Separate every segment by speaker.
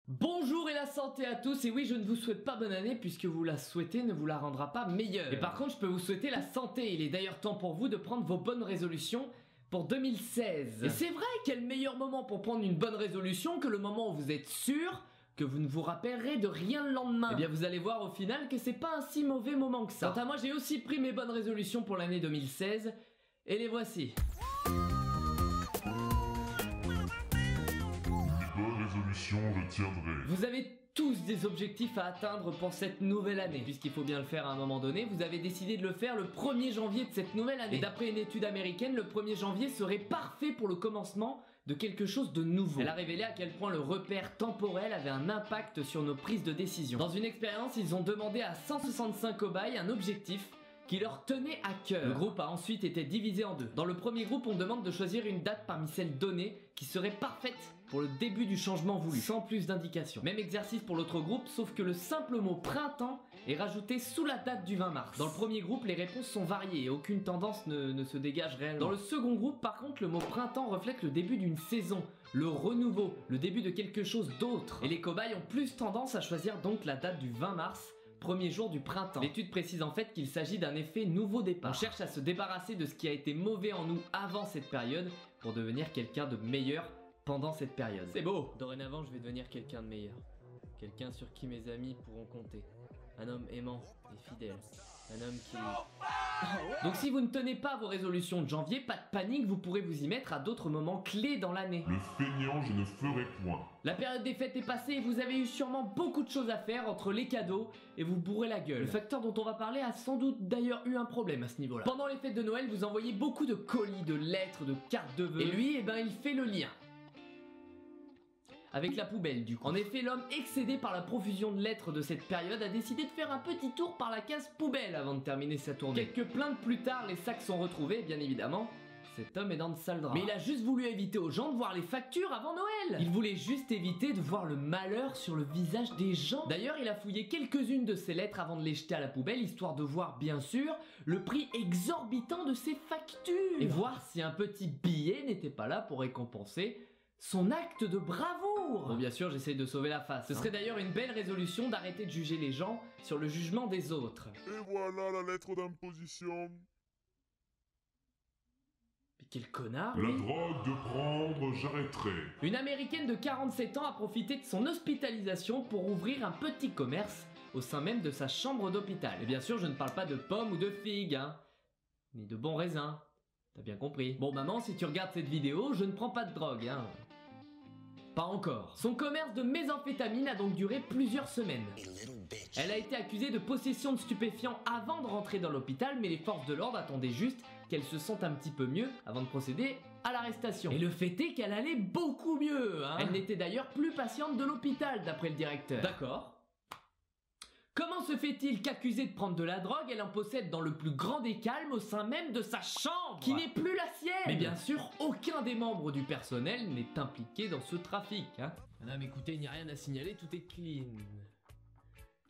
Speaker 1: Bonjour et la santé à tous, et oui, je ne vous souhaite pas bonne année puisque vous la souhaitez ne vous la rendra pas meilleure. Et par contre, je peux vous souhaiter la santé. Il est d'ailleurs temps pour vous de prendre vos bonnes résolutions pour 2016. Et c'est vrai, quel meilleur moment pour prendre une bonne résolution que le moment où vous êtes sûr que vous ne vous rappellerez de rien le lendemain. Eh bien, vous allez voir au final que c'est pas un si mauvais moment que ça. Quant à moi, j'ai aussi pris mes bonnes résolutions pour l'année 2016, et les voici.
Speaker 2: Résolution, je tiendrai.
Speaker 1: Vous avez tous des objectifs à atteindre pour cette nouvelle année. Puisqu'il faut bien le faire à un moment donné, vous avez décidé de le faire le 1er janvier de cette nouvelle année. Et d'après une étude américaine, le 1er janvier serait parfait pour le commencement de quelque chose de nouveau. Elle a révélé à quel point le repère temporel avait un impact sur nos prises de décision. Dans une expérience, ils ont demandé à 165 cobayes un objectif qui leur tenait à cœur. Le groupe a ensuite été divisé en deux. Dans le premier groupe, on demande de choisir une date parmi celles données qui serait parfaite pour le début du changement voulu, sans plus d'indications. Même exercice pour l'autre groupe, sauf que le simple mot printemps est rajouté sous la date du 20 mars. Dans le premier groupe, les réponses sont variées et aucune tendance ne se dégage réellement. Dans le second groupe, par contre, le mot printemps reflète le début d'une saison, le renouveau, le début de quelque chose d'autre. Et les cobayes ont plus tendance à choisir donc la date du 20 mars, premier jour du printemps. L'étude précise en fait qu'il s'agit d'un effet nouveau départ. On cherche à se débarrasser de ce qui a été mauvais en nous avant cette période pour devenir quelqu'un de meilleur pendant cette période. C'est beau! Dorénavant, je vais devenir quelqu'un de meilleur. Quelqu'un sur qui mes amis pourront compter. Un homme aimant et fidèle. Un homme qui... Donc si vous ne tenez pas vos résolutions de janvier, pas de panique, vous pourrez vous y mettre à d'autres moments clés dans l'année.
Speaker 2: Le feignant, je ne ferai point.
Speaker 1: La période des fêtes est passée et vous avez eu sûrement beaucoup de choses à faire entre les cadeaux et vous bourrez la gueule. Le facteur dont on va parler a sans doute d'ailleurs eu un problème à ce niveau-là. Pendant les fêtes de Noël, vous envoyez beaucoup de colis, de lettres, de cartes de vœux. Et lui, eh ben, il fait le lien avec la poubelle du coup. En effet, l'homme excédé par la profusion de lettres de cette période a décidé de faire un petit tour par la case poubelle avant de terminer sa tournée. Quelques plaintes plus tard, les sacs sont retrouvés, bien évidemment. Cet homme est dans de sales draps. Mais il a juste voulu éviter aux gens de voir les factures avant Noël. Il voulait juste éviter de voir le malheur sur le visage des gens. D'ailleurs, il a fouillé quelques-unes de ces lettres avant de les jeter à la poubelle, histoire de voir, bien sûr, le prix exorbitant de ces factures. Et voir si un petit billet n'était pas là pour récompenser son acte de bravoure. Bon, bien sûr, j'essaye de sauver la face. Ce serait d'ailleurs une belle résolution d'arrêter de juger les gens sur le jugement des autres.
Speaker 2: Et voilà la lettre d'imposition.
Speaker 1: Mais quel connard,
Speaker 2: La
Speaker 1: lui.
Speaker 2: drogue de prendre, j'arrêterai.
Speaker 1: Une américaine de 47 ans a profité de son hospitalisation pour ouvrir un petit commerce au sein même de sa chambre d'hôpital. Et bien sûr, je ne parle pas de pommes ou de figues, hein, ni de bons raisins. T'as bien compris. Bon maman, si tu regardes cette vidéo, je ne prends pas de drogue, hein. Pas encore. Son commerce de méthamphétamine a donc duré plusieurs semaines. Elle a été accusée de possession de stupéfiants avant de rentrer dans l'hôpital, mais les forces de l'ordre attendaient juste qu'elle se sente un petit peu mieux avant de procéder à l'arrestation. Et le fait est qu'elle allait beaucoup mieux, hein. Elle n'était d'ailleurs plus patiente de l'hôpital, d'après le directeur. D'accord. Comment se fait-il qu'accusée de prendre de la drogue, elle en possède dans le plus grand des calmes au sein même de sa chambre, qui n'est plus la sienne? Mais bien sûr, aucun des membres du personnel n'est impliqué dans ce trafic, hein. Madame, écoutez, il n'y a rien à signaler, tout est clean.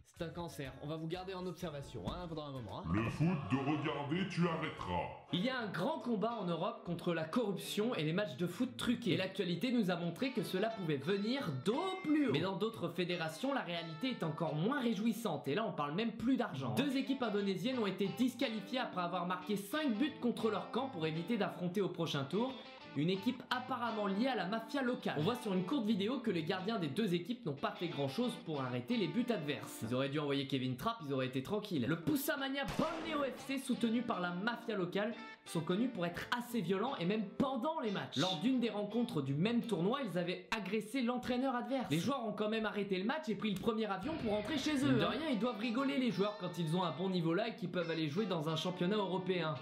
Speaker 1: C'est un cancer, on va vous garder en observation, hein, pendant un moment, hein.
Speaker 2: Le foot de regarder, tu arrêteras.
Speaker 1: Il y a un grand combat en Europe contre la corruption et les matchs de foot truqués. Et l'actualité nous a montré que cela pouvait venir d'au plus haut. Mais dans d'autres fédérations, la réalité est encore moins réjouissante. Et là, on parle même plus d'argent. Deux équipes indonésiennes ont été disqualifiées après avoir marqué 5 buts contre leur camp pour éviter d'affronter au prochain tour une équipe apparemment liée à la mafia locale. On voit sur une courte vidéo que les gardiens des deux équipes n'ont pas fait grand chose pour arrêter les buts adverses. Ils auraient dû envoyer Kevin Trapp, ils auraient été tranquilles. Le Pusamania Borneo FC, soutenu par la mafia locale, sont connus pour être assez violents et même pendant les matchs. Lors d'une des rencontres du même tournoi, ils avaient agressé l'entraîneur adverse. Les joueurs ont quand même arrêté le match et pris le premier avion pour rentrer chez eux. De rien, ils doivent rigoler les joueurs quand ils ont un bon niveau là et qu'ils peuvent aller jouer dans un championnat européen.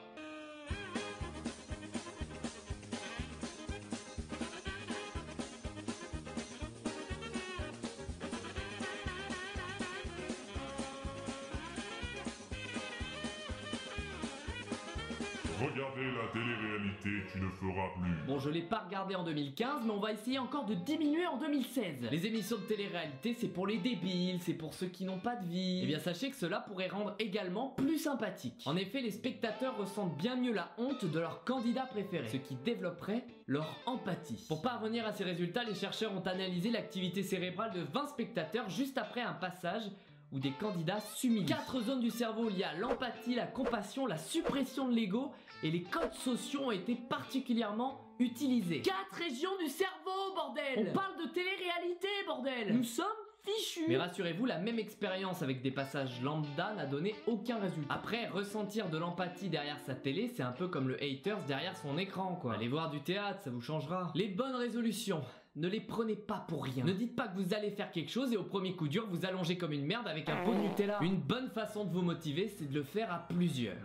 Speaker 2: Regarder la télé-réalité, tu ne feras plus.
Speaker 1: Bon, je l'ai pas regardé en 2015, mais on va essayer encore de diminuer en 2016. Les émissions de télé-réalité, c'est pour les débiles, c'est pour ceux qui n'ont pas de vie. Eh bien, sachez que cela pourrait rendre également plus sympathique. En effet, les spectateurs ressentent bien mieux la honte de leur candidat préféré, ce qui développerait leur empathie. Pour parvenir à ces résultats, les chercheurs ont analysé l'activité cérébrale de 20 spectateurs juste après un passage où des candidats s'humilient. 4 zones du cerveau liées à l'empathie, la compassion, la suppression de l'ego et les codes sociaux ont été particulièrement utilisés. 4 régions du cerveau, bordel! On parle de télé-réalité, bordel! Nous sommes fichus! Mais rassurez-vous, la même expérience avec des passages lambda n'a donné aucun résultat. Après, ressentir de l'empathie derrière sa télé, c'est un peu comme le haters derrière son écran, quoi. Allez voir du théâtre, ça vous changera. Les bonnes résolutions, ne les prenez pas pour rien. Ne dites pas que vous allez faire quelque chose et au premier coup dur, vous allongez comme une merde avec un pot de Nutella. Une bonne façon de vous motiver, c'est de le faire à plusieurs.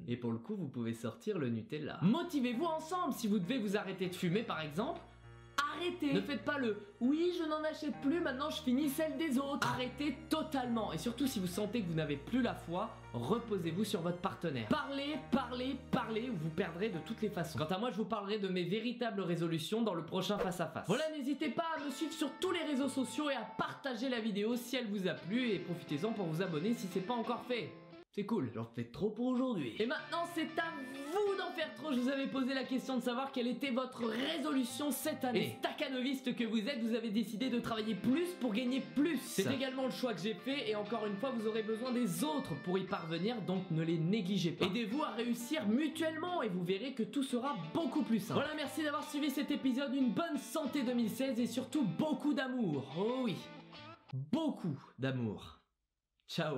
Speaker 1: Et pour le coup, vous pouvez sortir le Nutella. Motivez-vous ensemble. Si vous devez vous arrêter de fumer, par exemple, arrêtez. Ne faites pas le « oui, je n'en achète plus, maintenant je finis celle des autres ». Arrêtez totalement. Et surtout, si vous sentez que vous n'avez plus la foi, reposez-vous sur votre partenaire. Parlez, parlez, parlez, ou vous perdrez de toutes les façons. Quant à moi, je vous parlerai de mes véritables résolutions dans le prochain face-à-face. Voilà, n'hésitez pas à me suivre sur tous les réseaux sociaux et à partager la vidéo si elle vous a plu. Et profitez-en pour vous abonner si c'est pas encore fait. C'est cool, j'en fais trop pour aujourd'hui. Et maintenant, c'est à vous d'en faire trop. Je vous avais posé la question de savoir quelle était votre résolution cette année. Et staccanoviste que vous êtes, vous avez décidé de travailler plus pour gagner plus. C'est également le choix que j'ai fait et encore une fois, vous aurez besoin des autres pour y parvenir, donc ne les négligez pas. Aidez-vous à réussir mutuellement et vous verrez que tout sera beaucoup plus simple. Voilà, merci d'avoir suivi cet épisode. Une bonne santé 2016 et surtout beaucoup d'amour. Oh oui, beaucoup d'amour. Ciao.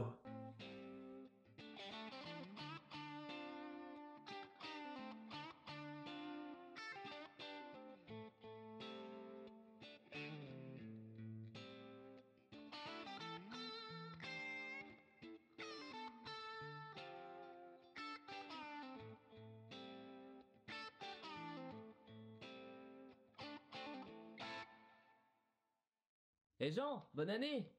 Speaker 1: Et Jean, bonne année!